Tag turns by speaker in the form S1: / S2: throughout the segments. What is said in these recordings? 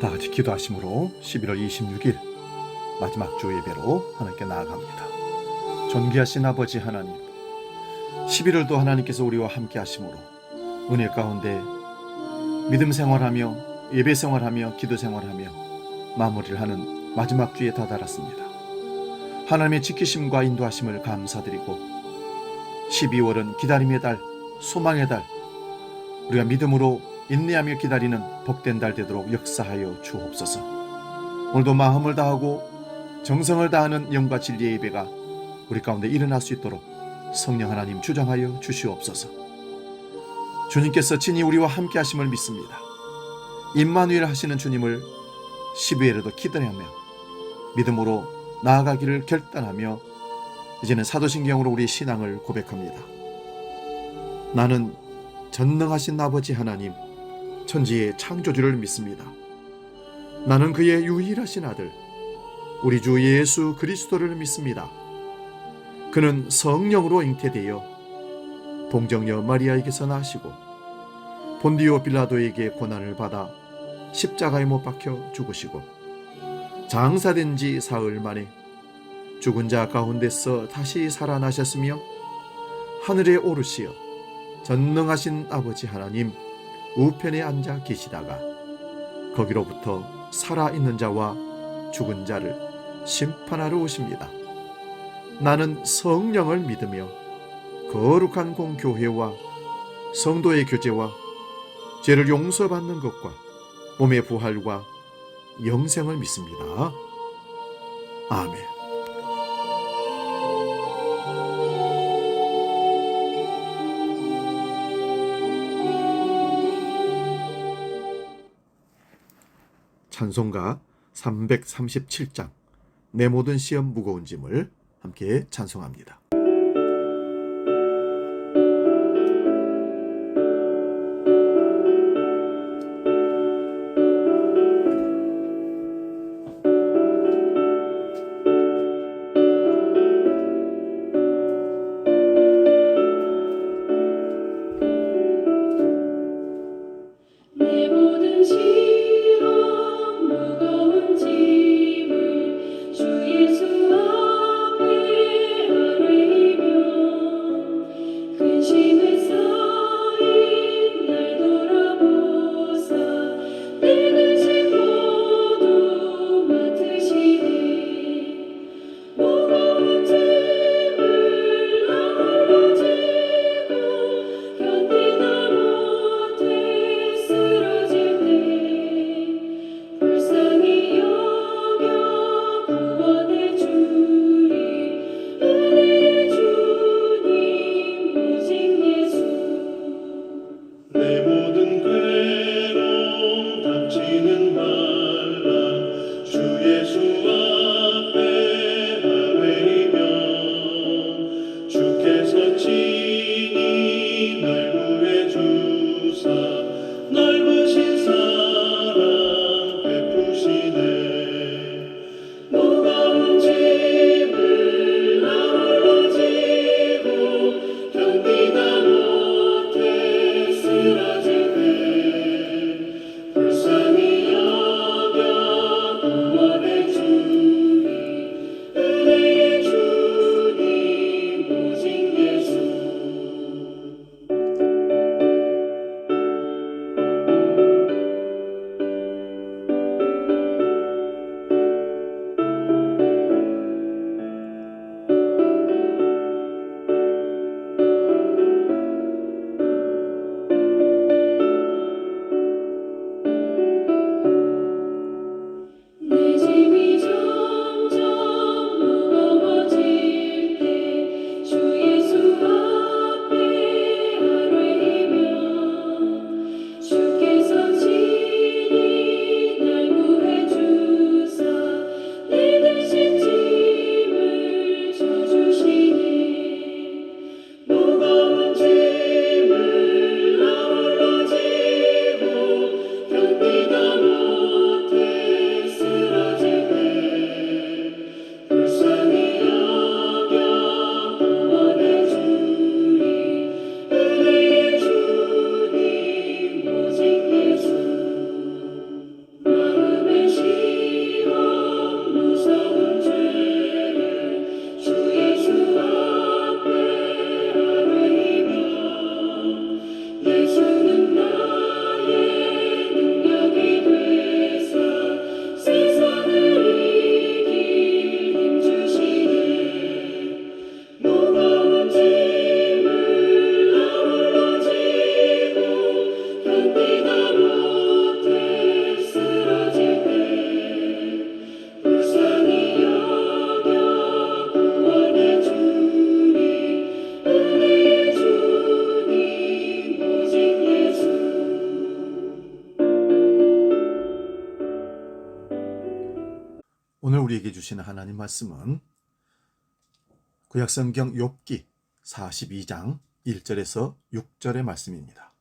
S1: 다 같이 기도하심으로 11월 26일 마지막 주 예배로 하나님께 나아갑니다. 존귀하신 아버지 하나님, 11월도 하나님께서 우리와 함께 하심으로 은혜 가운데 믿음 생활하며 예배 생활하며 기도 생활하며 마무리를 하는 마지막 주에 다다랐습니다. 하나님의 지키심과 인도하심을 감사드리고 12월은 기다림의 달, 소망의 달, 우리가 믿음으로 인내하며 기다리는 복된 달 되도록 역사하여 주옵소서. 오늘도 마음을 다하고 정성을 다하는 영과 진리의 예배가 우리 가운데 일어날 수 있도록 성령 하나님 주장하여 주시옵소서. 주님께서 친히 우리와 함께 하심을 믿습니다. 임마누엘 하시는 주님을 12회에도 기다리며 믿음으로 나아가기를 결단하며 이제는 사도신경으로 우리 신앙을 고백합니다. 나는 전능하신 아버지 하나님, 천지의 창조주를 믿습니다. 나는 그의 유일하신 아들 우리 주 예수 그리스도를 믿습니다. 그는 성령으로 잉태되어 동정녀 마리아에게서 나시고 본디오 빌라도에게 고난을 받아 십자가에 못 박혀 죽으시고 장사된 지 사흘 만에 죽은 자 가운데서 다시 살아나셨으며 하늘에 오르시어 전능하신 아버지 하나님 우편에 앉아 계시다가 거기로부터 살아있는 자와 죽은 자를 심판하러 오십니다. 나는 성령을 믿으며 거룩한 공교회와 성도의 교제와 죄를 용서받는 것과 몸의 부활과 영생을 믿습니다. 아멘. 찬송가 337장 내 모든 시험 무거운 짐을 함께 찬송합니다.
S2: 내 모든 시험 무거운 짐을 주 예수 앞에 아뢰
S1: 오늘 우리에게 주시는 하나님 말씀은 구약성경 욥기 42장 1절에서 6절의 말씀입니다.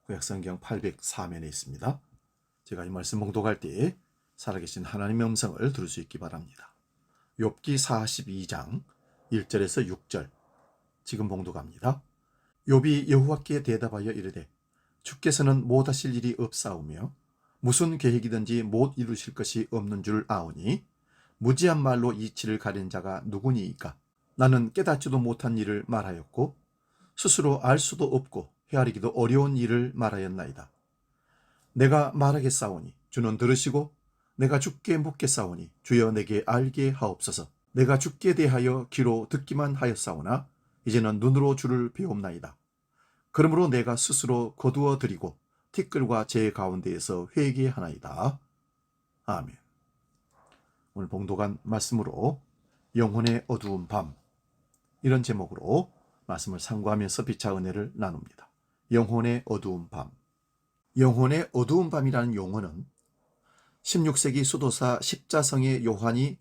S1: 구약성경 804면에 있습니다. 제가 이 말씀 봉독할 때 살아계신 하나님의 음성을 들을 수 있기 바랍니다. 욥기 42장 1절에서 6절 지금 봉독합니다. 욥이 여호와께 대답하여 이르되 주께서는 못하실 일이 없사오며 무슨 계획이든지 못 이루실 것이 없는 줄 아오니 무지한 말로 이치를 가린 자가 누구니이까? 나는 깨닫지도 못한 일을 말하였고 스스로 알 수도 없고 헤아리기도 어려운 일을 말하였나이다. 내가 말하겠사오니 주는 들으시고 내가 주께 묻겠사오니 주여 내게 알게 하옵소서. 내가 주께 대하여 귀로 듣기만 하였사오나 이제는 눈으로 주를 배옵나이다. 그러므로 내가 스스로 거두어 드리고 티끌과 제 가운데에서 회개하나이다. 아멘. 오늘 봉독한 말씀으로 영혼의 어두운 밤, 이런 제목으로 말씀을 상고하면서 비차 은혜를 나눕니다. 영혼의 어두운 밤. 영혼의 어두운 밤이라는 용어는 16세기 수도사 십자성의 요한이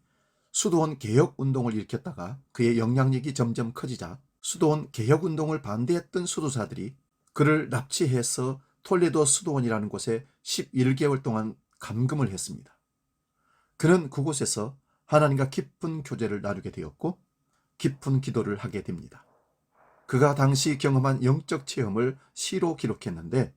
S1: 수도원 개혁운동을 일으켰다가 그의 영향력이 점점 커지자 수도원 개혁운동을 반대했던 수도사들이 그를 납치해서 톨레도 수도원이라는 곳에 11개월 동안 감금을 했습니다. 그는 그곳에서 하나님과 깊은 교제를 나누게 되었고 깊은 기도를 하게 됩니다. 그가 당시 경험한 영적 체험을 시로 기록했는데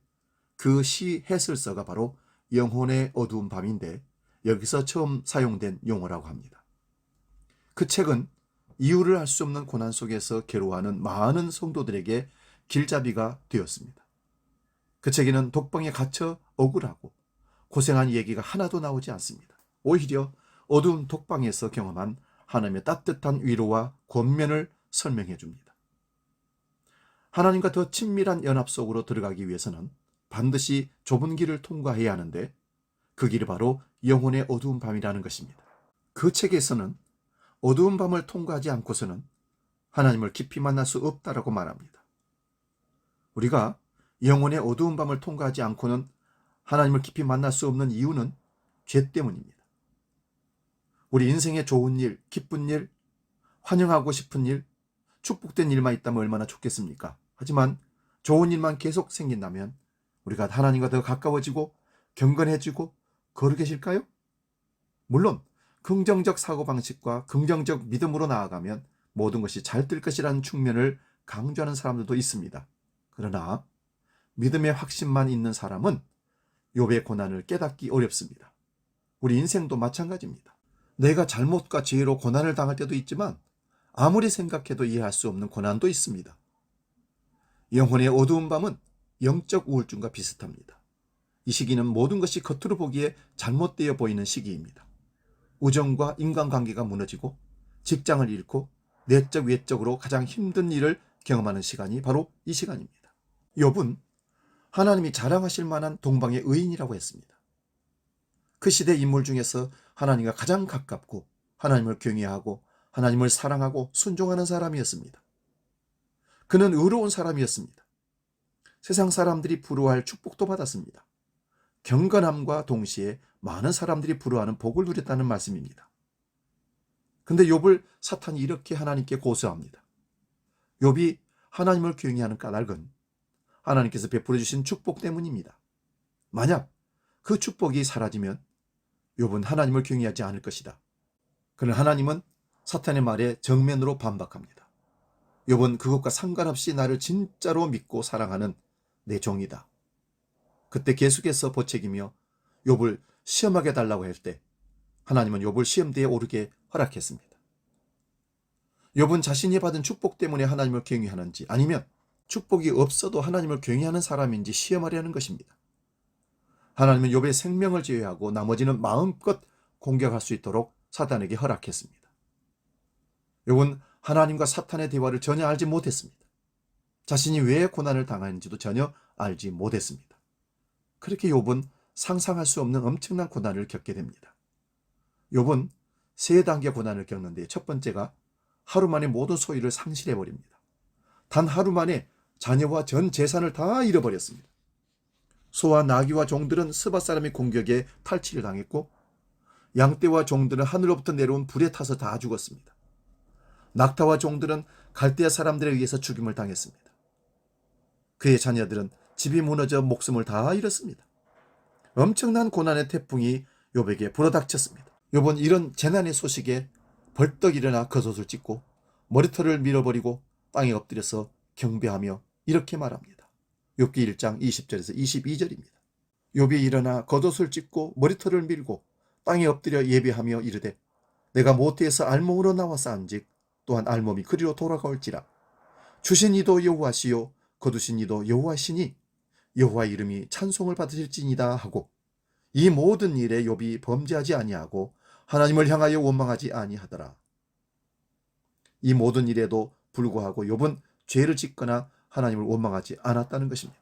S1: 그 시 해설서가 바로 영혼의 어두운 밤인데 여기서 처음 사용된 용어라고 합니다. 그 책은 이유를 알 수 없는 고난 속에서 괴로워하는 많은 성도들에게 길잡이가 되었습니다. 그 책에는 독방에 갇혀 억울하고 고생한 얘기가 하나도 나오지 않습니다. 오히려 어두운 독방에서 경험한 하나님의 따뜻한 위로와 권면을 설명해 줍니다. 하나님과 더 친밀한 연합 속으로 들어가기 위해서는 반드시 좁은 길을 통과해야 하는데 그 길이 바로 영혼의 어두운 밤이라는 것입니다. 그 책에서는 어두운 밤을 통과하지 않고서는 하나님을 깊이 만날 수 없다라고 말합니다. 우리가 영혼의 어두운 밤을 통과하지 않고는 하나님을 깊이 만날 수 없는 이유는 죄 때문입니다. 우리 인생에 좋은 일, 기쁜 일, 환영하고 싶은 일, 축복된 일만 있다면 얼마나 좋겠습니까? 하지만 좋은 일만 계속 생긴다면 우리가 하나님과 더 가까워지고 경건해지고 거룩 계실까요? 물론 긍정적 사고방식과 긍정적 믿음으로 나아가면 모든 것이 잘 될 것이라는 측면을 강조하는 사람들도 있습니다. 그러나 믿음의 확신만 있는 사람은 욥의 고난을 깨닫기 어렵습니다. 우리 인생도 마찬가지입니다. 내가 잘못과 죄로 고난을 당할 때도 있지만 아무리 생각해도 이해할 수 없는 고난도 있습니다. 영혼의 어두운 밤은 영적 우울증과 비슷합니다. 이 시기는 모든 것이 겉으로 보기에 잘못되어 보이는 시기입니다. 우정과 인간관계가 무너지고 직장을 잃고 내적 외적으로 가장 힘든 일을 경험하는 시간이 바로 이 시간입니다. 욥은 하나님이 자랑하실 만한 동방의 의인이라고 했습니다. 그 시대 인물 중에서 하나님과 가장 가깝고 하나님을 경외하고 하나님을 사랑하고 순종하는 사람이었습니다. 그는 의로운 사람이었습니다. 세상 사람들이 부러워할 축복도 받았습니다. 경건함과 동시에 많은 사람들이 부러워하는 복을 누렸다는 말씀입니다. 근데 욥을 사탄이 이렇게 하나님께 고소합니다. 욥이 하나님을 경외하는 까닭은 하나님께서 베풀어 주신 축복 때문입니다. 만약 그 축복이 사라지면 욥은 하나님을 경외하지 않을 것이다. 그러나 하나님은 사탄의 말에 정면으로 반박합니다. 욥은 그것과 상관없이 나를 진짜로 믿고 사랑하는 내 종이다. 그때 계속해서 보채기며 욥을 시험하게 달라고 할 때 하나님은 욥을 시험대에 오르게 허락했습니다. 욥은 자신이 받은 축복 때문에 하나님을 경외하는지 아니면 축복이 없어도 하나님을 경외하는 사람인지 시험하려는 것입니다. 하나님은 욥의 생명을 제외하고 나머지는 마음껏 공격할 수 있도록 사탄에게 허락했습니다. 욥은 하나님과 사탄의 대화를 전혀 알지 못했습니다. 자신이 왜 고난을 당하는지도 전혀 알지 못했습니다. 그렇게 욥은 상상할 수 없는 엄청난 고난을 겪게 됩니다. 욥은 세 단계 고난을 겪는데 첫 번째가 하루 만에 모든 소유를 상실해버립니다. 단 하루 만에 자녀와 전 재산을 다 잃어버렸습니다. 소와 나귀와 종들은 스바 사람의 공격에 탈취를 당했고 양떼와 종들은 하늘로부터 내려온 불에 타서 다 죽었습니다. 낙타와 종들은 갈대아 사람들에 의해서 죽임을 당했습니다. 그의 자녀들은 집이 무너져 목숨을 다 잃었습니다. 엄청난 고난의 태풍이 욥에게 불어닥쳤습니다. 욥은 이런 재난의 소식에 벌떡 일어나 겉옷을 찢고 머리털을 밀어버리고 땅에 엎드려서 경배하며 이렇게 말합니다. 욥기 1장 20절에서 22절입니다. 욥이 일어나 겉옷을 찢고 머리털을 밀고 땅에 엎드려 예배하며 이르되 내가 모태에서 알몸으로 나왔사온즉 또한 알몸이 그리로 돌아가올지라. 주신 이도 여호와시요 거두신 이도 여호와시니 여호와 이름이 찬송을 받으실지니이다 하고 이 모든 일에 욥이 범죄하지 아니하고 하나님을 향하여 원망하지 아니하더라. 이 모든 일에도 불구하고 욥은 죄를 짓거나 하나님을 원망하지 않았다는 것입니다.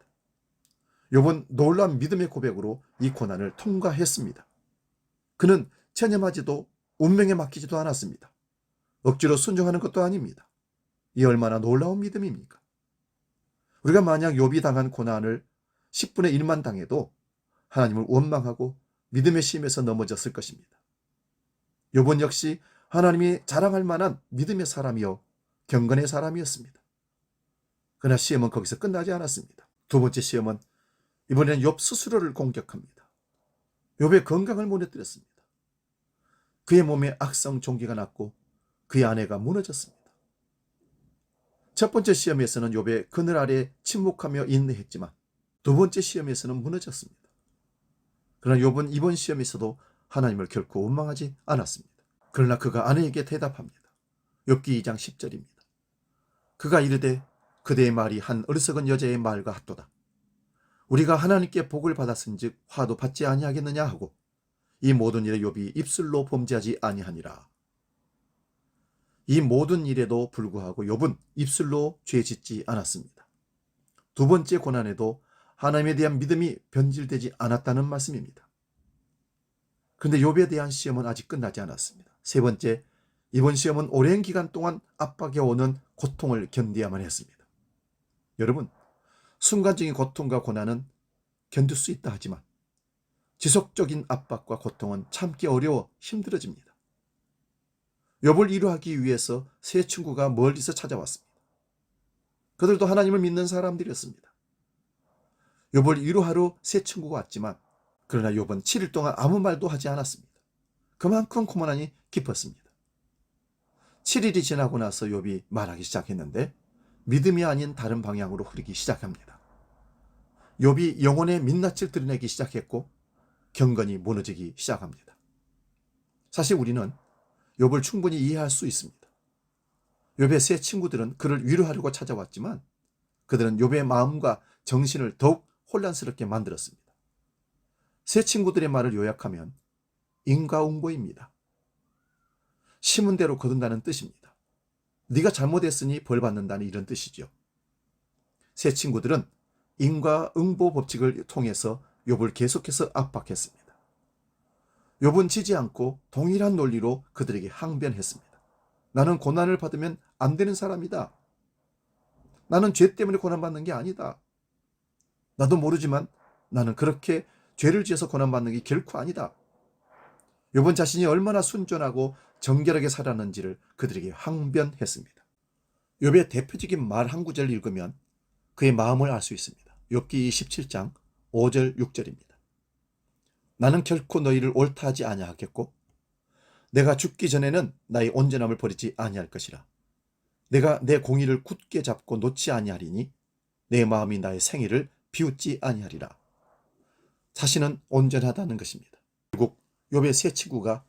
S1: 욥은 놀라운 믿음의 고백으로 이 고난을 통과했습니다. 그는 체념하지도 운명에 맡기지도 않았습니다. 억지로 순종하는 것도 아닙니다. 이 얼마나 놀라운 믿음입니까? 우리가 만약 욥이 당한 고난을 10분의 1만 당해도 하나님을 원망하고 믿음의 심에서 넘어졌을 것입니다. 욥은 역시 하나님이 자랑할 만한 믿음의 사람이요 경건의 사람이었습니다. 그러나 시험은 거기서 끝나지 않았습니다. 두 번째 시험은 이번에는 욥 스스로를 공격합니다. 욥의 건강을 무너뜨렸습니다. 그의 몸에 악성 종기가 났고 그의 아내가 무너졌습니다. 첫 번째 시험에서는 욥의 그늘 아래 침묵하며 인내했지만 두 번째 시험에서는 무너졌습니다. 그러나 욥은 이번 시험에서도 하나님을 결코 원망하지 않았습니다. 그러나 그가 아내에게 대답합니다. 욥기 2장 10절입니다. 그가 이르되 그대의 말이 한 어리석은 여자의 말과 같도다. 우리가 하나님께 복을 받았은즉 화도 받지 아니하겠느냐 하고 이 모든 일에 욥이 입술로 범죄하지 아니하니라. 이 모든 일에도 불구하고 욥은 입술로 죄짓지 않았습니다. 두 번째 고난에도 하나님에 대한 믿음이 변질되지 않았다는 말씀입니다. 그런데 욥에 대한 시험은 아직 끝나지 않았습니다. 세 번째, 이번 시험은 오랜 기간 동안 압박에 오는 고통을 견뎌야만 했습니다. 여러분, 순간적인 고통과 고난은 견딜 수 있다 하지만 지속적인 압박과 고통은 참기 어려워 힘들어집니다. 욥을 위로하기 위해서 세 친구가 멀리서 찾아왔습니다. 그들도 하나님을 믿는 사람들이었습니다. 욥을 위로하러 세 친구가 왔지만 그러나 욥은 7일 동안 아무 말도 하지 않았습니다. 그만큼 고난이 깊었습니다. 7일이 지나고 나서 욥이 말하기 시작했는데 믿음이 아닌 다른 방향으로 흐르기 시작합니다. 욥이 영혼의 민낯을 드러내기 시작했고 경건이 무너지기 시작합니다. 사실 우리는 욥을 충분히 이해할 수 있습니다. 욥의 세 친구들은 그를 위로하려고 찾아왔지만 그들은 욥의 마음과 정신을 더욱 혼란스럽게 만들었습니다. 세 친구들의 말을 요약하면 인과응보입니다. 심은 대로 거둔다는 뜻입니다. 네가 잘못했으니 벌 받는다는 이런 뜻이죠. 세 친구들은 인과응보 법칙을 통해서 욥을 계속해서 압박했습니다. 욥은 지지 않고 동일한 논리로 그들에게 항변했습니다. 나는 고난을 받으면 안 되는 사람이다. 나는 죄 때문에 고난받는 게 아니다. 나도 모르지만 나는 그렇게 죄를 지어서 고난받는 게 결코 아니다. 욥은 자신이 얼마나 순전하고 정결하게 살았는지를 그들에게 항변했습니다. 욥의 대표적인 말 한 구절을 읽으면 그의 마음을 알 수 있습니다. 욥기 17장 5절 6절입니다. 나는 결코 너희를 옳다 하지 아니하겠고 내가 죽기 전에는 나의 온전함을 버리지 아니할 것이라. 내가 내 공의를 굳게 잡고 놓지 아니하리니 내 마음이 나의 생애를 비웃지 아니하리라. 자신은 온전하다는 것입니다. 결국 욥의 세 친구가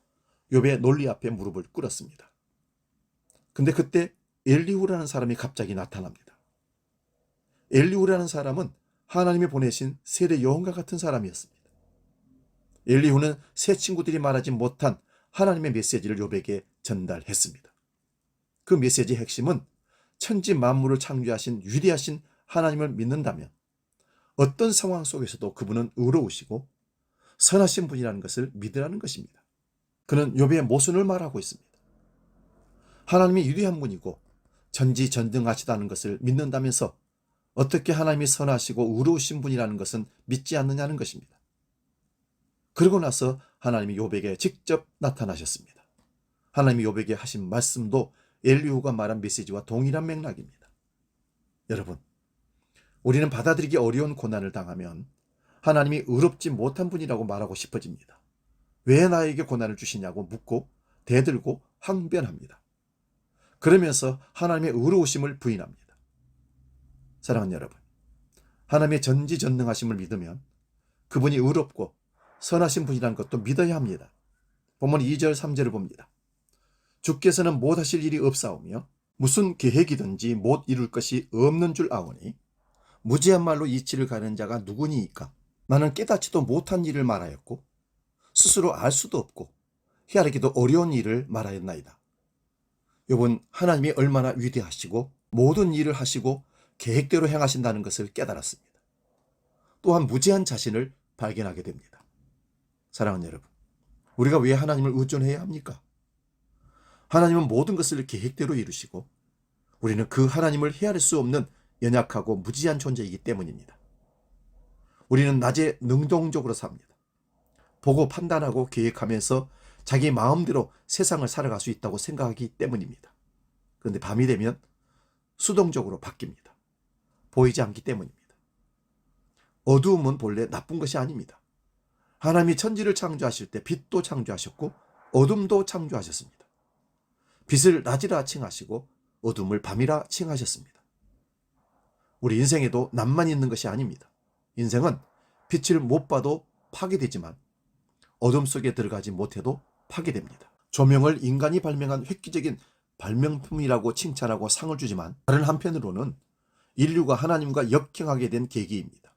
S1: 욥의 논리 앞에 무릎을 꿇었습니다. 근데 그때 엘리후라는 사람이 갑자기 나타납니다. 엘리후라는 사람은 하나님이 보내신 세례 요한과 같은 사람이었습니다. 엘리후는 세 친구들이 말하지 못한 하나님의 메시지를 욥에게 전달했습니다. 그 메시지의 핵심은 천지 만물을 창조하신 위대하신 하나님을 믿는다면 어떤 상황 속에서도 그분은 의로우시고 선하신 분이라는 것을 믿으라는 것입니다. 그는 욥의 모순을 말하고 있습니다. 하나님이 위대한 분이고 전지전능하시다는 것을 믿는다면서 어떻게 하나님이 선하시고 의로우신 분이라는 것은 믿지 않느냐는 것입니다. 그러고 나서 하나님이 욥에게 직접 나타나셨습니다. 하나님이 욥에게 하신 말씀도 엘리후가 말한 메시지와 동일한 맥락입니다. 여러분, 우리는 받아들이기 어려운 고난을 당하면 하나님이 의롭지 못한 분이라고 말하고 싶어집니다. 왜 나에게 고난을 주시냐고 묻고 대들고 항변합니다. 그러면서 하나님의 의로우심을 부인합니다. 사랑하는 여러분, 하나님의 전지전능하심을 믿으면 그분이 의롭고 선하신 분이라는 것도 믿어야 합니다. 본문 2절 3절을 봅니다. 주께서는 못하실 일이 없사오며 무슨 계획이든지 못 이룰 것이 없는 줄 아오니 무지한 말로 이치를 가는 자가 누구니이까? 나는 깨닫지도 못한 일을 말하였고 스스로 알 수도 없고 헤아리기도 어려운 일을 말하였나이다. 욥은 하나님이 얼마나 위대하시고 모든 일을 하시고 계획대로 행하신다는 것을 깨달았습니다. 또한 무지한 자신을 발견하게 됩니다. 사랑하는 여러분, 우리가 왜 하나님을 의존해야 합니까? 하나님은 모든 것을 계획대로 이루시고 우리는 그 하나님을 헤아릴 수 없는 연약하고 무지한 존재이기 때문입니다. 우리는 낮에 능동적으로 삽니다. 보고 판단하고 계획하면서 자기 마음대로 세상을 살아갈 수 있다고 생각하기 때문입니다. 그런데 밤이 되면 수동적으로 바뀝니다. 보이지 않기 때문입니다. 어두움은 본래 나쁜 것이 아닙니다. 하나님이 천지를 창조하실 때 빛도 창조하셨고 어둠도 창조하셨습니다. 빛을 낮이라 칭하시고 어둠을 밤이라 칭하셨습니다. 우리 인생에도 낭만이 있는 것이 아닙니다. 인생은 빛을 못 봐도 파괴되지만 어둠 속에 들어가지 못해도 파괴됩니다. 조명을 인간이 발명한 획기적인 발명품이라고 칭찬하고 상을 주지만 다른 한편으로는 인류가 하나님과 역행하게 된 계기입니다.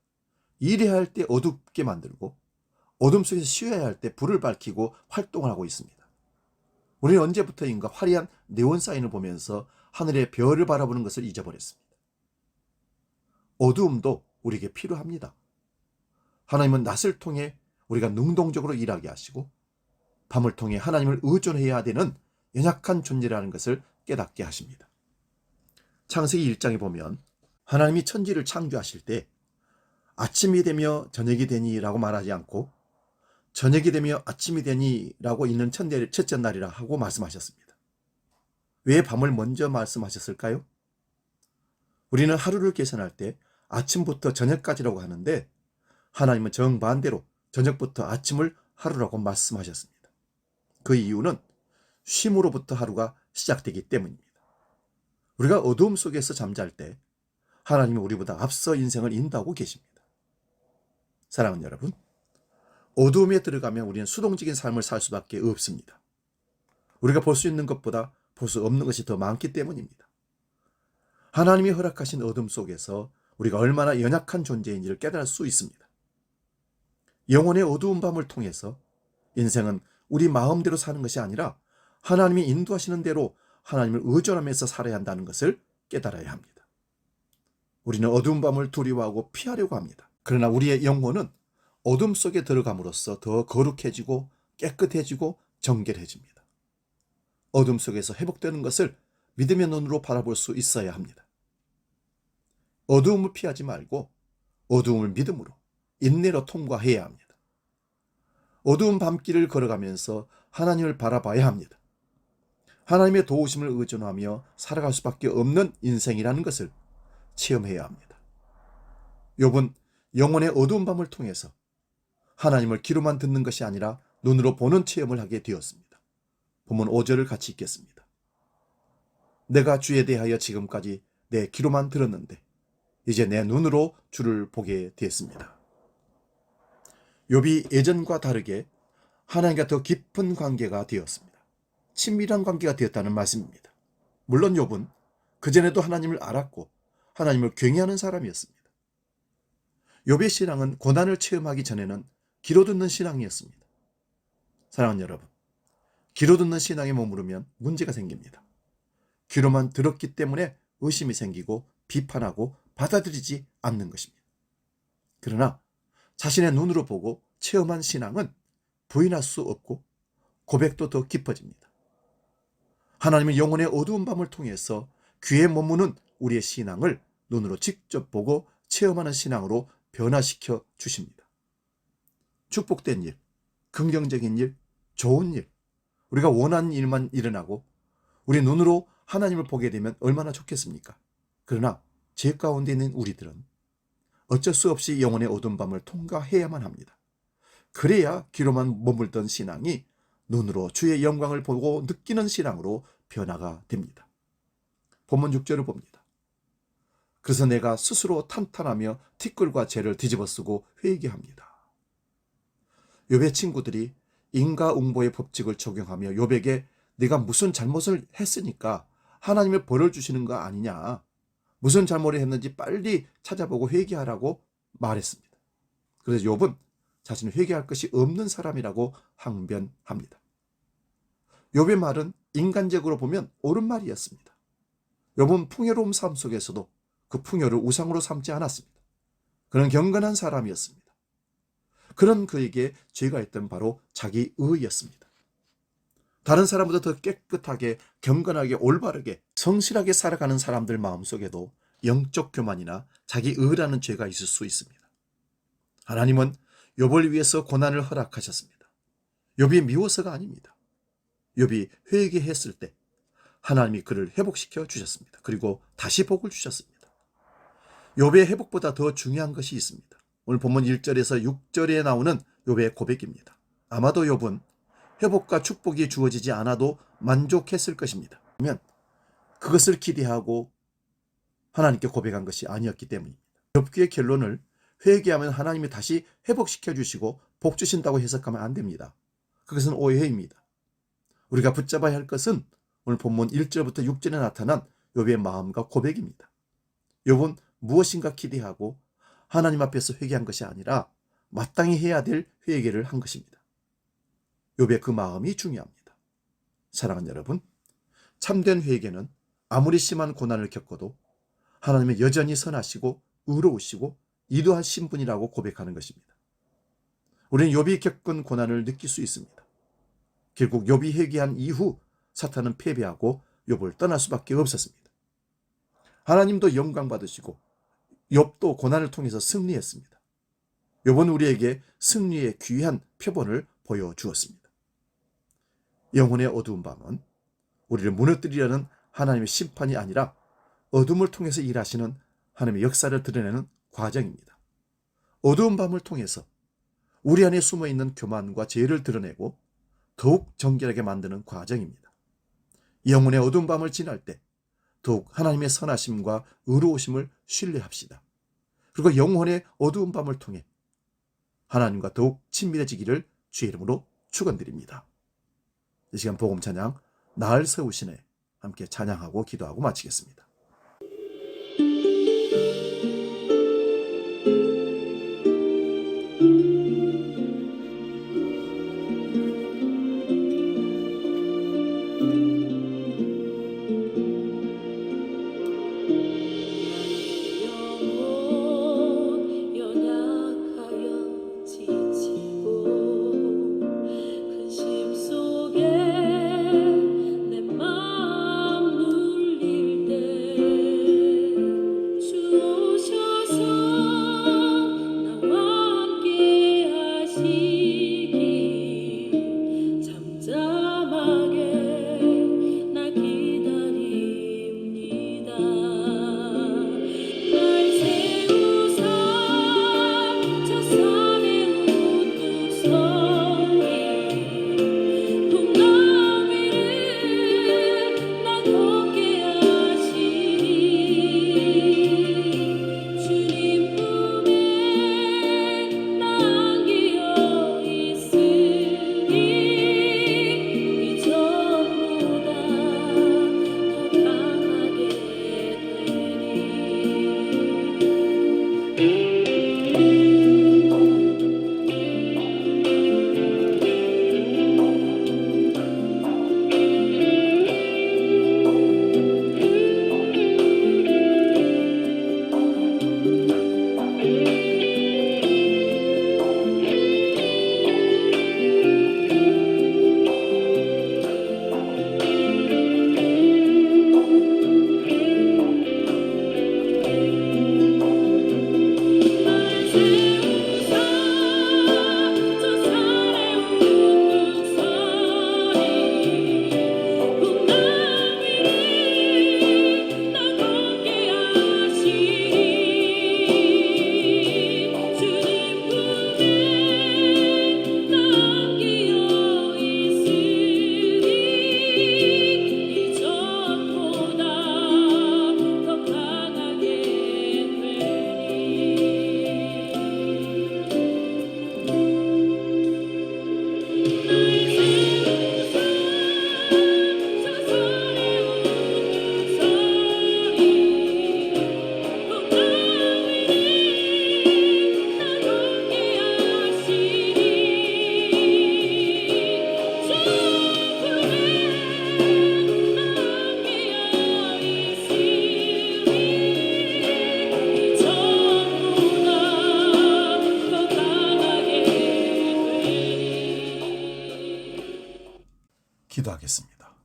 S1: 일해야 할 때 어둡게 만들고 어둠 속에서 쉬어야 할 때 불을 밝히고 활동을 하고 있습니다. 우리는 언제부터인가 화려한 네온 사인을 보면서 하늘의 별을 바라보는 것을 잊어버렸습니다. 어두움도 우리에게 필요합니다. 하나님은 낮을 통해 우리가 능동적으로 일하게 하시고 밤을 통해 하나님을 의존해야 되는 연약한 존재라는 것을 깨닫게 하십니다. 창세기 1장에 보면 하나님이 천지를 창조하실 때 아침이 되며 저녁이 되니라고 말하지 않고 저녁이 되며 아침이 되니라고 있는 첫째 날이라 하고 말씀하셨습니다. 왜 밤을 먼저 말씀하셨을까요? 우리는 하루를 계산할 때 아침부터 저녁까지라고 하는데 하나님은 정반대로 저녁부터 아침을 하루라고 말씀하셨습니다. 그 이유는 쉼으로부터 하루가 시작되기 때문입니다. 우리가 어두움 속에서 잠잘 때 하나님은 우리보다 앞서 인생을 인도하고 계십니다. 사랑하는 여러분, 어두움에 들어가면 우리는 수동적인 삶을 살 수밖에 없습니다. 우리가 볼 수 있는 것보다 볼 수 없는 것이 더 많기 때문입니다. 하나님이 허락하신 어둠 속에서 우리가 얼마나 연약한 존재인지를 깨달을 수 있습니다. 영혼의 어두운 밤을 통해서 인생은 우리 마음대로 사는 것이 아니라 하나님이 인도하시는 대로 하나님을 의존하면서 살아야 한다는 것을 깨달아야 합니다. 우리는 어두운 밤을 두려워하고 피하려고 합니다. 그러나 우리의 영혼은 어둠 속에 들어감으로써 더 거룩해지고 깨끗해지고 정결해집니다. 어둠 속에서 회복되는 것을 믿음의 눈으로 바라볼 수 있어야 합니다. 어두움을 피하지 말고 어두움을 믿음으로 인내로 통과해야 합니다. 어두운 밤길을 걸어가면서 하나님을 바라봐야 합니다. 하나님의 도우심을 의존하며 살아갈 수밖에 없는 인생이라는 것을 체험해야 합니다. 욥은 영혼의 어두운 밤을 통해서 하나님을 귀로만 듣는 것이 아니라 눈으로 보는 체험을 하게 되었습니다. 본문 5절을 같이 읽겠습니다. 내가 주에 대하여 지금까지 내 귀로만 들었는데 이제 내 눈으로 주를 보게 되었습니다. 욥이 예전과 다르게 하나님과 더 깊은 관계가 되었습니다. 친밀한 관계가 되었다는 말씀입니다. 물론 욥은 그전에도 하나님을 알았고 하나님을 경외하는 사람이었습니다. 욥의 신앙은 고난을 체험하기 전에는 귀로 듣는 신앙이었습니다. 사랑하는 여러분, 귀로 듣는 신앙에 머무르면 문제가 생깁니다. 귀로만 들었기 때문에 의심이 생기고 비판하고 받아들이지 않는 것입니다. 그러나 자신의 눈으로 보고 체험한 신앙은 부인할 수 없고 고백도 더 깊어집니다. 하나님은 영혼의 어두운 밤을 통해서 귀에 머무는 우리의 신앙을 눈으로 직접 보고 체험하는 신앙으로 변화시켜 주십니다. 축복된 일, 긍정적인 일, 좋은 일, 우리가 원하는 일만 일어나고 우리 눈으로 하나님을 보게 되면 얼마나 좋겠습니까? 그러나 죄 가운데 있는 우리들은 어쩔 수 없이 영혼의 어두운 밤을 통과해야만 합니다. 그래야 귀로만 머물던 신앙이 눈으로 주의 영광을 보고 느끼는 신앙으로 변화가 됩니다. 본문 6절을 봅니다. 그래서 내가 스스로 탄탄하며 티끌과 죄를 뒤집어쓰고 회개합니다. 욥의 친구들이 인과응보의 법칙을 적용하며 욥에게 네가 무슨 잘못을 했으니까 하나님의 벌을 주시는 거 아니냐, 무슨 잘못을 했는지 빨리 찾아보고 회개하라고 말했습니다. 그래서 욥은 자신은 회개할 것이 없는 사람이라고 항변합니다. 욥의 말은 인간적으로 보면 옳은 말이었습니다. 욥은 풍요로운 삶 속에서도 그 풍요를 우상으로 삼지 않았습니다. 그는 경건한 사람이었습니다. 그런 그에게 죄가 있던 바로 자기 의였습니다. 다른 사람보다 더 깨끗하게, 경건하게, 올바르게, 성실하게 살아가는 사람들 마음속에도 영적 교만이나 자기 의라는 죄가 있을 수 있습니다. 하나님은 욥을 위해서 고난을 허락하셨습니다. 욥이 미워서가 아닙니다. 욥이 회개했을 때 하나님이 그를 회복시켜 주셨습니다. 그리고 다시 복을 주셨습니다. 욥의 회복보다 더 중요한 것이 있습니다. 오늘 본문 1절에서 6절에 나오는 욥의 고백입니다. 아마도 욥은 회복과 축복이 주어지지 않아도 만족했을 것입니다. 그러면 그것을 기대하고 하나님께 고백한 것이 아니었기 때문입니다. 욥기의 결론을 회개하면 하나님이 다시 회복시켜 주시고 복 주신다고 해석하면 안 됩니다. 그것은 오해입니다. 우리가 붙잡아야 할 것은 오늘 본문 1절부터 6절에 나타난 욥의 마음과 고백입니다. 욥은 무엇인가 기대하고 하나님 앞에서 회개한 것이 아니라 마땅히 해야 될 회개를 한 것입니다. 욥의 그 마음이 중요합니다. 사랑하는 여러분, 참된 회개는 아무리 심한 고난을 겪어도 하나님은 여전히 선하시고 의로우시고 이도하신 분이라고 고백하는 것입니다. 우리는 욥이 겪은 고난을 느낄 수 있습니다. 결국 욥이 회개한 이후 사탄은 패배하고 욥을 떠날 수밖에 없었습니다. 하나님도 영광 받으시고 욥도 고난을 통해서 승리했습니다. 욥은 우리에게 승리의 귀한 표본을 보여주었습니다. 영혼의 어두운 밤은 우리를 무너뜨리려는 하나님의 심판이 아니라 어둠을 통해서 일하시는 하나님의 역사를 드러내는 과정입니다. 어두운 밤을 통해서 우리 안에 숨어있는 교만과 죄를 드러내고 더욱 정결하게 만드는 과정입니다. 영혼의 어두운 밤을 지날 때 더욱 하나님의 선하심과 의로우심을 신뢰합시다. 그리고 영혼의 어두운 밤을 통해 하나님과 더욱 친밀해지기를 주의 이름으로 축원드립니다. 이 시간 복음 찬양 날 세우시네 함께 찬양하고 기도하고 마치겠습니다.
S2: 내 맘 눌릴 때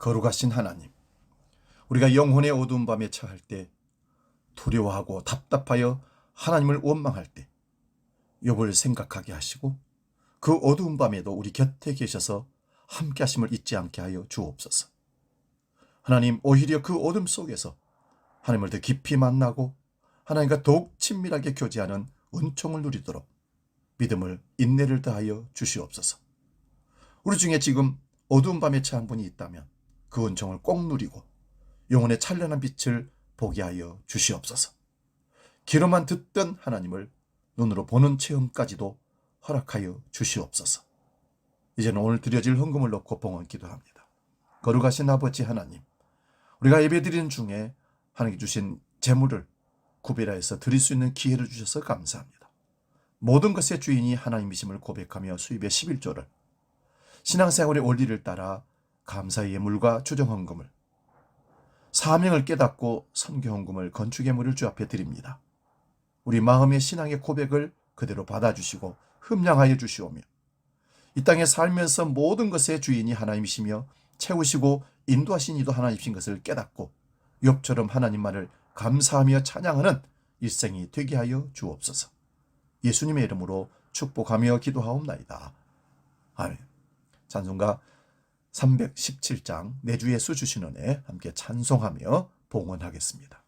S1: 거룩하신 하나님, 우리가 영혼의 어두운 밤에 처할 때, 두려워하고 답답하여 하나님을 원망할 때 욥을 생각하게 하시고 그 어두운 밤에도 우리 곁에 계셔서 함께 하심을 잊지 않게 하여 주옵소서. 하나님, 오히려 그 어둠 속에서 하나님을 더 깊이 만나고 하나님과 더욱 친밀하게 교제하는 은총을 누리도록 믿음을, 인내를 더하여 주시옵소서. 우리 중에 지금 어두운 밤에 처한 분이 있다면 그 은총을 꼭 누리고 영혼의 찬란한 빛을 보게 하여 주시옵소서. 귀로만 듣던 하나님을 눈으로 보는 체험까지도 허락하여 주시옵소서. 이제는 오늘 드려질 헌금을 놓고 봉헌 기도합니다. 거룩하신 아버지 하나님, 우리가 예배드리는 중에 하나님께 주신 재물을 구별하여서 드릴 수 있는 기회를 주셔서 감사합니다. 모든 것의 주인이 하나님이심을 고백하며 수입의 11조를, 신앙생활의 원리를 따라 감사의 예물과 주정헌금을, 사명을 깨닫고 선교헌금을, 건축예물을 주 앞에 드립니다. 우리 마음의 신앙의 고백을 그대로 받아주시고 흠량하여 주시오며 이 땅에 살면서 모든 것의 주인이 하나님이시며 채우시고 인도하신 이도 하나님이신 것을 깨닫고 욥처럼 하나님만을 감사하며 찬양하는 일생이 되게 하여 주옵소서. 예수님의 이름으로 축복하며 기도하옵나이다. 아멘. 찬송가 317장 내 주 예수 주신 은혜 함께 찬송하며 봉헌하겠습니다.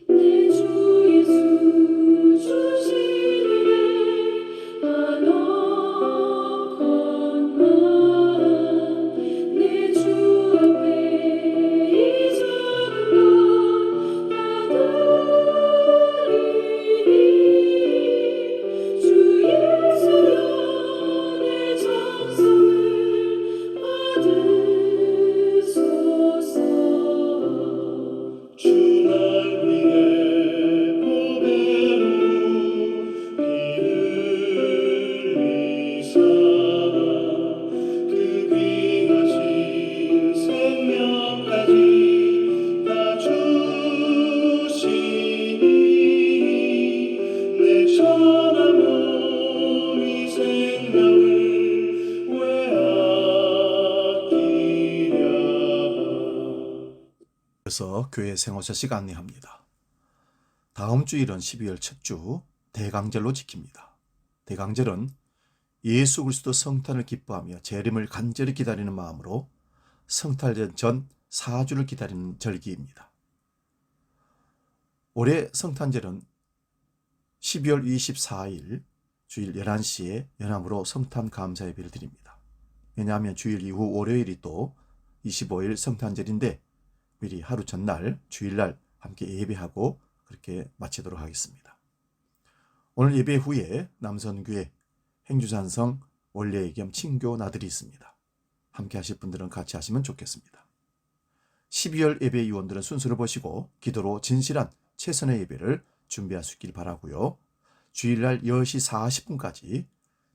S2: 내 주 예수 주시네 한없 권한 내 주 앞에 이 작은 것 다 드리니 주 예수여 내 정성을 받으소서. 주 날 위해 보배로 피 흘리사 그 귀하신 생명까지 다 주시니 내 천하모 이 생명을 왜 아끼랴.
S1: 그래서 교회 생오차식 안내합니다. 다음 주일은 12월 첫 주 대강절로 지킵니다. 대강절은 예수 그리스도 성탄을 기뻐하며 재림을 간절히 기다리는 마음으로 성탄절 전 4주를 기다리는 절기입니다. 올해 성탄절은 12월 24일 주일 11시에 연함으로 성탄 감사 예배를 드립니다. 왜냐하면 주일 이후 월요일이 또 25일 성탄절인데 미리 하루 전날 주일날 함께 예배하고 그렇게 마치도록 하겠습니다. 오늘 예배 후에 남선교회 행주산성 원례 겸 친교 나들이 있습니다. 함께 하실 분들은 같이 하시면 좋겠습니다. 12월 예배 위원들은 순서를 보시고 기도로 진실한 최선의 예배를 준비할 수 있길 바라고요. 주일날 10시 40분까지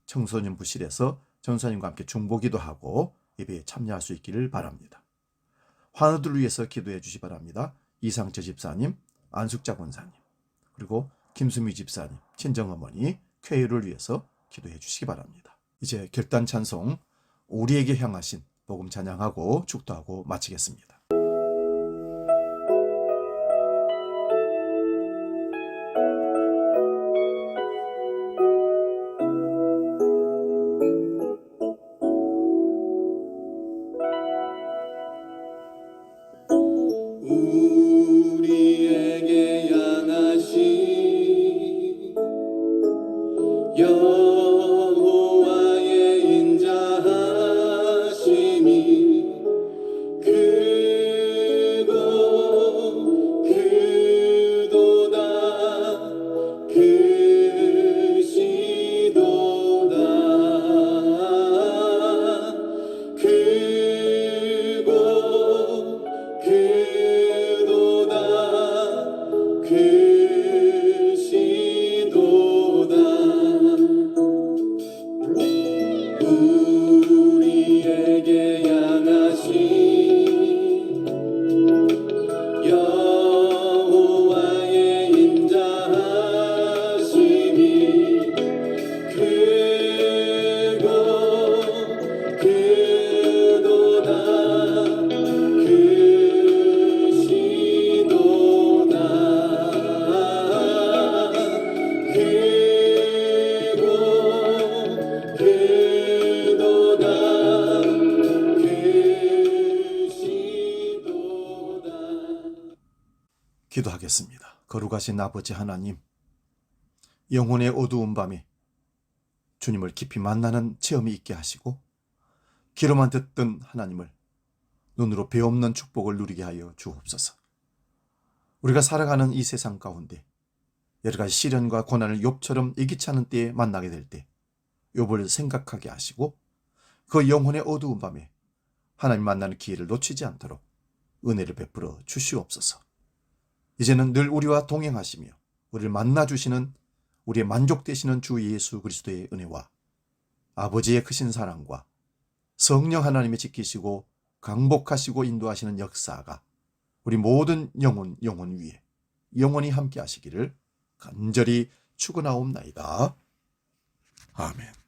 S1: 청소년 부실에서 전사님과 함께 중보기도 하고 예배에 참여할 수 있기를 바랍니다. 환우들을 위해서 기도해 주시 바랍니다. 이상철 집사님, 안숙자 권사님, 그리고 김수미 집사님, 친정어머니, 쾌유를 위해서 기도해 주시기 바랍니다. 이제 결단 찬송 우리에게 향하신 복음 찬양하고 축도하고 마치겠습니다.
S2: 우리에게 향하신 여호와의 인자하심이 그
S1: 기도하겠습니다. 거룩하신 아버지 하나님, 영혼의 어두운 밤에 주님을 깊이 만나는 체험이 있게 하시고 귀로만 듣던 하나님을 눈으로 배없는 축복을 누리게 하여 주옵소서. 우리가 살아가는 이 세상 가운데 여러 가지 시련과 고난을 욥처럼 예기치 않은 때에 만나게 될 때 욥을 생각하게 하시고 그 영혼의 어두운 밤에 하나님 만나는 기회를 놓치지 않도록 은혜를 베풀어 주시옵소서. 이제는 늘 우리와 동행하시며 우리를 만나주시는 우리의 만족되시는 주 예수 그리스도의 은혜와 아버지의 크신 사랑과 성령 하나님이 지키시고 강복하시고 인도하시는 역사가 우리 모든 영혼 위에 영원히 함께 하시기를 간절히 축원하옵나이다. 아멘.